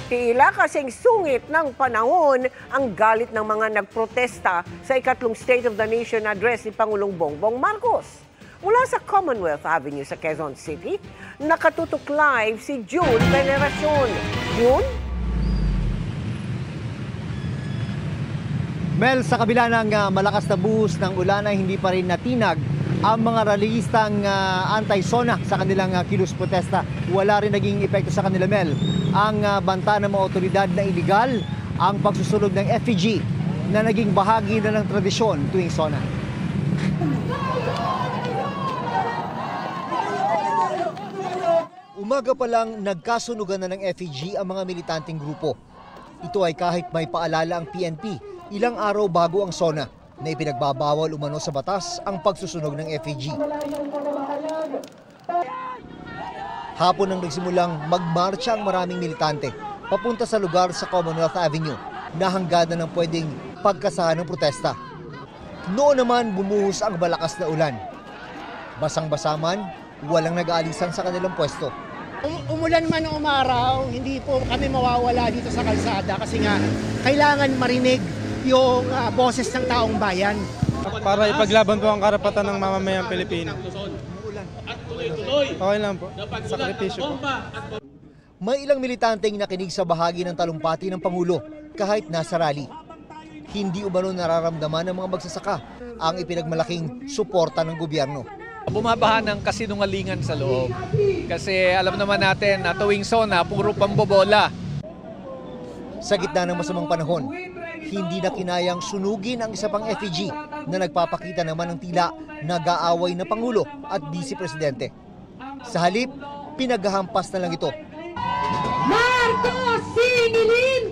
Tila kasing sungit ng panahon ang galit ng mga nagprotesta sa ikatlong State of the Nation address ni Pangulong Bongbong Marcos. Mula sa Commonwealth Avenue sa Quezon City, nakatutok live si June Veneracion. June? Mel, sa kabila ng malakas na buhos ng ulan ay hindi pa rin natinag ang mga rallyistang anti-SONA sa kanilang kilos protesta. Wala rin naging epekto sa kanila, Mel. Ang banta ng mga otoridad na iligal ang pagsusunog ng effigy na naging bahagi na ng tradisyon tuwing SONA. Umaga pa lang nagkasunugan na ng effigy ang mga militanteng grupo. Ito ay kahit may paalala ang PNP ilang araw bago ang SONA na ipinagbabawal umano sa batas ang pagsusunog ng effigy. Hapon nang nagsimulang magmarcha ang maraming militante papunta sa lugar sa Commonwealth Avenue na hanggadan ng pwedeng pagkasahan ng protesta. Noon naman bumuhos ang malakas na ulan. Basang-basa man, walang nag-aalisan sa kanilang pwesto. Umulan man o umaraw, hindi po kami mawawala dito sa kalsada kasi nga kailangan marinig yung boses ng taong bayan. Para ipaglaban po ang karapatan ng mamamayang Pilipino. Okay lang po. Sakripisyo po. May ilang militanteng nakinig sa bahagi ng talumpati ng Pangulo kahit nasa rally. Hindi umano nararamdaman ng mga magsasaka ang ipinagmalaking suporta ng gobyerno. Bumabaha ng kasinungalingan sa loob. Kasi alam naman natin na tuwing SONA, puro pambobola. Sa gitna ng masamang panahon, hindi na kinayang sunugin ang isa pang effigy na nagpapakita naman ng tila nag-aaway na Pangulo at Vice Presidente. Sa halip, pinaghahampas na lang ito. Marcos Singilin!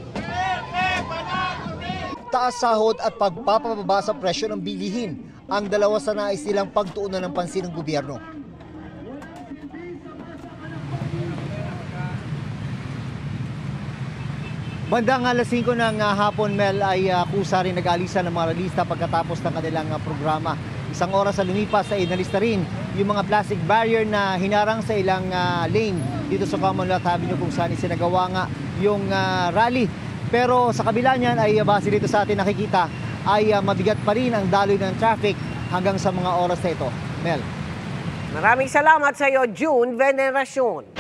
Taas sahod at pagpapababa sa presyo ng bilihin ang dalawa sa nais nilang pagtuunan ng pansin ng gobyerno. Bandang alas 5 ng hapon, Mel, ay kusa rin nag-alisa ng mga ralista pagkatapos ng kanilang programa. Isang oras sa lumipas ay inalista rin yung mga plastic barrier na hinarang sa ilang lane dito sa Commonwealth Avenue kung saan isinagawa nga yung rally. Pero sa kabila niyan ay base dito sa atin nakikita ay mabigat pa rin ang daloy ng traffic hanggang sa mga oras na ito. Mel. Maraming salamat sa iyo, June Veneracion.